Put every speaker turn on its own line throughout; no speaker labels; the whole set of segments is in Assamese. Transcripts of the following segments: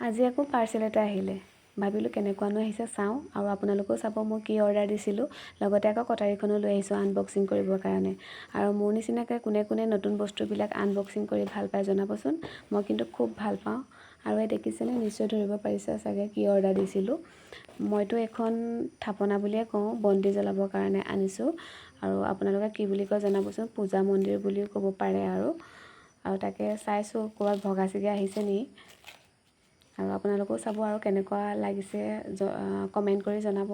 আজি আকৌ পাৰ্চেল এটা আহিলে ভাবিলোঁ কেনেকুৱানো আহিছে চাওঁ আৰু আপোনালোকেও চাব মই কি অৰ্ডাৰ দিছিলোঁ লগতে আকৌ কটাৰীখনো লৈ আহিছোঁ আনবক্সিং কৰিবৰ কাৰণে আৰু মোৰ নিচিনাকৈ কোনে কোনে নতুন বস্তুবিলাক আনবক্সিং কৰি ভাল পায় জনাবচোন মই কিন্তু খুব ভাল পাওঁ আৰু এই দেখিছেনে নিশ্চয় ধৰিব পাৰিছে চাগে কি অৰ্ডাৰ দিছিলোঁ মইতো এখন থাপনা বুলিয়ে কওঁ বন্তি জ্বলাবৰ কাৰণে আনিছোঁ আৰু আপোনালোকে কি বুলি কয় জনাবচোন পূজা মন্দিৰ বুলিও ক'ব পাৰে আৰু তাকে চাইছোঁ ক'ৰবাত ভগা চিগা আহিছে নি আৰু আপোনালোকেও চাব আৰু কেনেকুৱা লাগিছে কমেণ্ট কৰি জনাব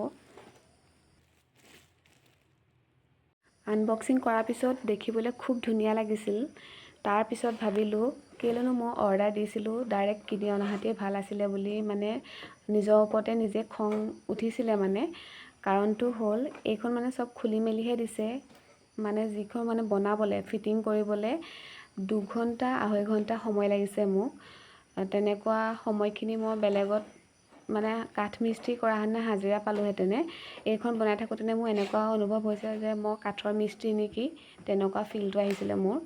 আনবক্সিং কৰাৰ পিছত দেখিবলৈ খুব ধুনীয়া লাগিছিল তাৰপিছত ভাবিলোঁ কেলৈনো মই অৰ্ডাৰ দিছিলোঁ ডাইৰেক্ট কিনি অনাহাতেই ভাল আছিলে বুলি মানে নিজৰ ওপৰতে নিজে খং উঠিছিলে মানে কাৰণটো হ'ল এইখন মানে চব খুলি মেলিহে দিছে মানে যিখন মানে বনাবলৈ ফিটিং কৰিবলৈ 2 ঘণ্টা 2.5 ঘণ্টা সময় লাগিছে মোক তেনেকুৱা সময়খিনি মই বেলেগত মানে কাঠ মিস্ত্ৰী কৰা হেঁতেনে হাজিৰা পালোহেঁতেনে এইখন বনাই থাকোঁতেনে মোৰ এনেকুৱা অনুভৱ হৈছে যে মই কাঠৰ মিস্ত্ৰী নেকি তেনেকুৱা ফিলটো আহিছিলে মোৰ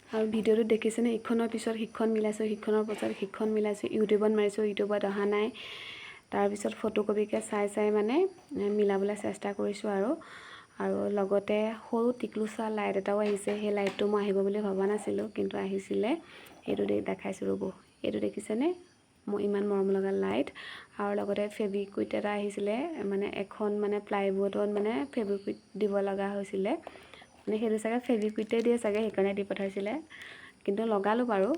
আৰু ভিডিঅ'টোত দেখিছেনে ইখনৰ পিছত সিখন মিলাইছোঁ সিখনৰ পিছত সিখন মিলাইছোঁ ইউটিউবত মাৰিছোঁ ইউটিউবত অহা নাই তাৰপিছত ফটোকপিকে চাই মানে মিলাবলৈ চেষ্টা কৰিছোঁ আৰু লগতে সৰু টিকলুচা লাইট এটাও আহিছে সেই লাইটটো মই আহিব বুলি ভবা নাছিলোঁ কিন্তু আহিছিলে সেইটো দেখাইছোঁ ৰ'ব এইটো দেখিছেনে মোৰ ইমান মৰম লগা লাইট আৰু লগতে ফেব্ৰিকুইক এটা আহিছিলে মানে এখন মানে প্লাইবোৰ্ডত মানে ফেব্ৰিকুইক দিব লগা হৈছিলে মানে সেইটো চাগে ফেব্ৰিকুইকে দিয়ে চাগে সেইকাৰণে দি পঠাইছিলে কিন্তু লগালোঁ বাৰু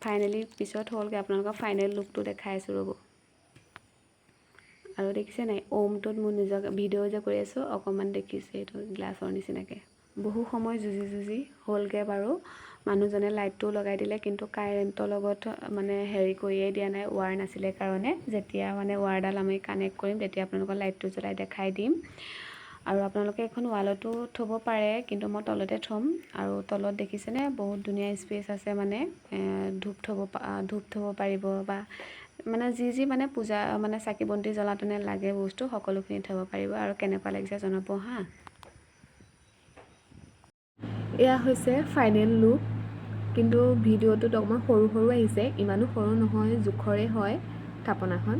ফাইনেলি পিছত হ'লগৈ আপোনালোকৰ ফাইনেল লুকটো দেখাইছোঁ ৰ'ব আৰু দেখিছে নাই ওমটোত মোৰ নিজৰ ভিডিঅ' যে কৰি আছোঁ অকণমান দেখিছে এইটো গ্লাছৰ নিচিনাকৈ বহু সময় যুঁজি হ'লগৈ বাৰু মানুহজনে লাইটটো লগাই দিলে কিন্তু কাৰেণ্টৰ লগত মানে হেৰি কৰিয়ে দিয়া নাই ৱাৰ নাছিলে কাৰণে যেতিয়া মানে ৱাৰডাল আমি কানেক্ট কৰিম তেতিয়া আপোনালোকৰ লাইটটো জ্বলাই দেখাই দিম আৰু আপোনালোকে এখন ৱালতো থ'ব পাৰে কিন্তু মই তলতে থ'ম আৰু তলত দেখিছেনে বহুত ধুনীয়া স্পেচ আছে মানে ধূপ থ'ব পাৰিব বা মানে যি মানে পূজা মানে চাকি বন্তি জ্বলাওঁতে লাগে বস্তু সকলোখিনি থ'ব পাৰিব আৰু কেনেকুৱা লাগিছে জনাব হা এয়া হৈছে ফাইনেল লুক কিন্তু ভিডিঅ'টোত অকণমান সৰু আহিছে ইমানো সৰু নহয় জোখৰে হয় থাপনাখন